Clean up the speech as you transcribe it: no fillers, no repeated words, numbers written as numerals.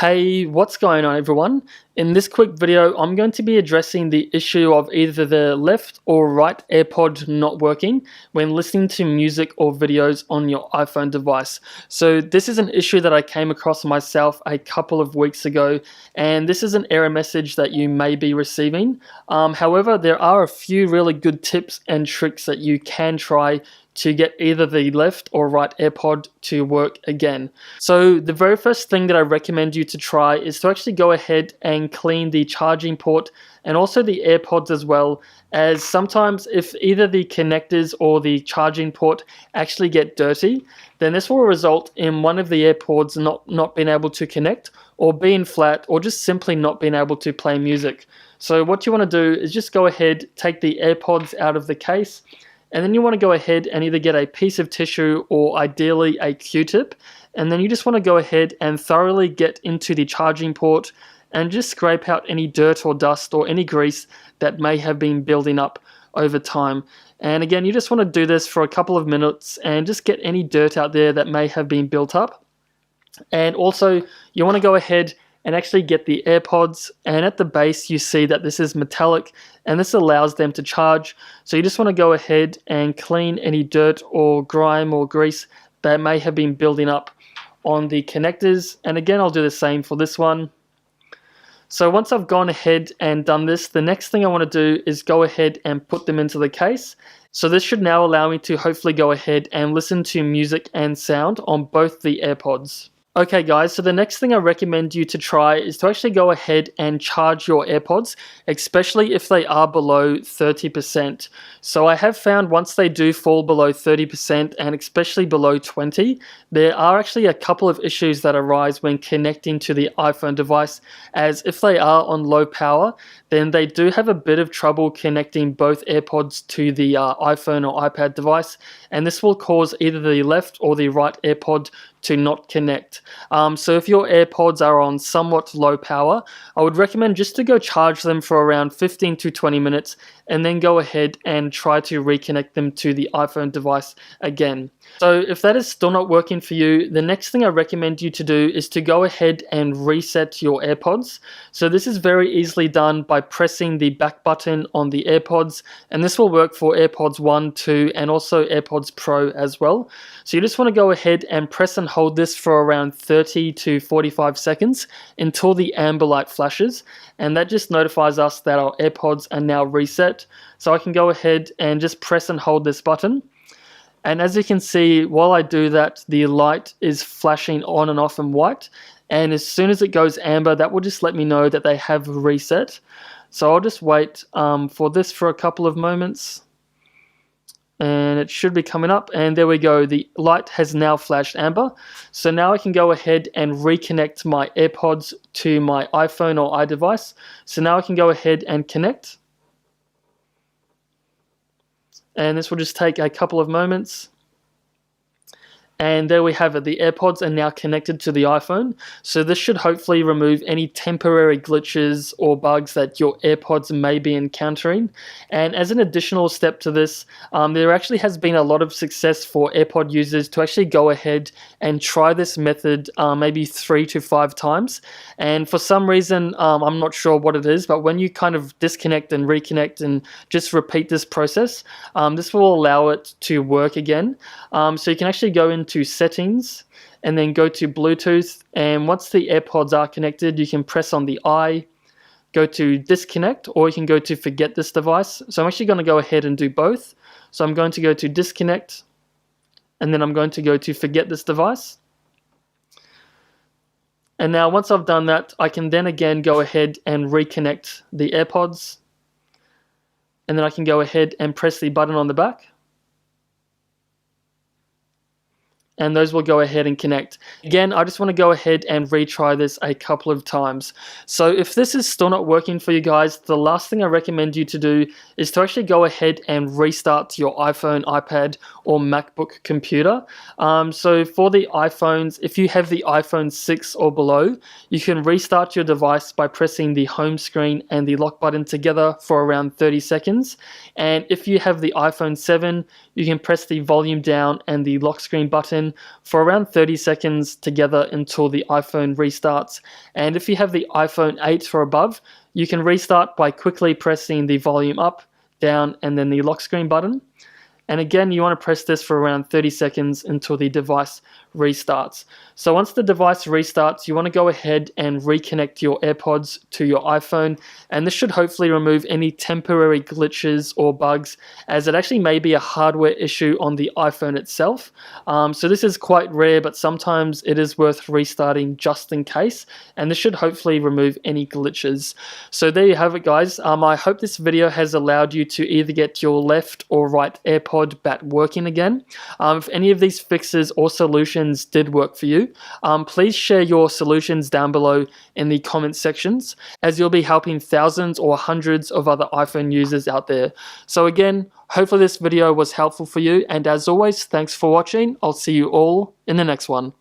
Hey, what's going on everyone? In this quick video, I'm going to be addressing the issue of either the left or right AirPod not working when listening to music or videos on your iPhone device. So this is an issue that I came across myself a couple of weeks ago, and this is an error message that you may be receiving. However, there are a few really good tips and tricks that you can try to get either the left or right AirPod to work again. So the very first thing that I recommend you to try is to actually go ahead and clean the charging port and also the AirPods as well, as sometimes if either the connectors or the charging port actually get dirty, then this will result in one of the AirPods not being able to connect, or being flat, or just simply not being able to play music. So what you want to do is just go ahead, take the AirPods out of the case, and then you want to go ahead and either get a piece of tissue or ideally a Q-tip, and then you just want to go ahead and thoroughly get into the charging port and just scrape out any dirt or dust or any grease that may have been building up over time. And again, you just want to do this for a couple of minutes and just get any dirt out there that may have been built up. And also you want to go ahead and actually get the AirPods, and at the base you see that this is metallic and this allows them to charge. So you just want to go ahead and clean any dirt or grime or grease that may have been building up on the connectors. And again, I'll do the same for this one. So once I've gone ahead and done this, the next thing I want to do is go ahead and put them into the case. So this should now allow me to hopefully go ahead and listen to music and sound on both the AirPods. Okay guys, so the next thing I recommend you to try is to actually go ahead and charge your AirPods, especially if they are below 30%. So I have found once they do fall below 30% and especially below 20, there are actually a couple of issues that arise when connecting to the iPhone device, as if they are on low power, then they do have a bit of trouble connecting both AirPods to the iPhone or iPad device, and this will cause either the left or the right AirPod to not connect. So if your AirPods are on somewhat low power, I would recommend just to go charge them for around 15 to 20 minutes and then go ahead and try to reconnect them to the iPhone device again. So if that is still not working for you, the next thing I recommend you to do is to go ahead and reset your AirPods. So this is very easily done by pressing the back button on the AirPods, and this will work for AirPods 1, 2, and also AirPods Pro as well. So you just want to go ahead and press and hold this for around 30 to 45 seconds until the amber light flashes, and that just notifies us that our AirPods are now reset. So I can go ahead and just press and hold this button. And as you can see, while I do that, the light is flashing on and off in white. And as soon as it goes amber, that will just let me know that they have reset. So I'll just wait for this for a couple of moments. And it should be coming up. And there we go. The light has now flashed amber. So now I can go ahead and reconnect my AirPods to my iPhone or iDevice. So now I can go ahead and connect. And this will just take a couple of moments. And there we have it, the AirPods are now connected to the iPhone. So this should hopefully remove any temporary glitches or bugs that your AirPods may be encountering. And as an additional step to this, there actually has been a lot of success for AirPod users to actually go ahead and try this method maybe 3 to 5 times. And for some reason, I'm not sure what it is, but when you kind of disconnect and reconnect and just repeat this process, this will allow it to work again. So you can actually go into settings and then go to Bluetooth, and once the AirPods are connected, you can press on the I, go to disconnect, or you can go to forget this device. So I'm actually going to go ahead and do both. So I'm going to go to disconnect, and then I'm going to go to forget this device. And now once I've done that, I can then again go ahead and reconnect the AirPods, and then I can go ahead and press the button on the back, and those will go ahead and connect. Again, I just want to go ahead and retry this a couple of times. So if this is still not working for you guys, the last thing I recommend you to do is to actually go ahead and restart your iPhone, iPad, or MacBook computer. So for the iPhones, if you have the iPhone 6 or below, you can restart your device by pressing the home screen and the lock button together for around 30 seconds. And if you have the iPhone 7, you can press the volume down and the lock screen button function for around 30 seconds together until the iPhone restarts. And if you have the iPhone 8 or above, you can restart by quickly pressing the volume up, down, and then the lock screen button. And again, you want to press this for around 30 seconds until the device restarts. So once the device restarts, you want to go ahead and reconnect your AirPods to your iPhone. And this should hopefully remove any temporary glitches or bugs, as it actually may be a hardware issue on the iPhone itself. So this is quite rare, but sometimes it is worth restarting just in case. And this should hopefully remove any glitches. So there you have it, guys. I hope this video has allowed you to either get your left or right AirPod back working again. If any of these fixes or solutions did work for you, please share your solutions down below in the comment sections, as you'll be helping thousands or hundreds of other iPhone users out there. So again, hopefully this video was helpful for you, and as always, thanks for watching. I'll see you all in the next one.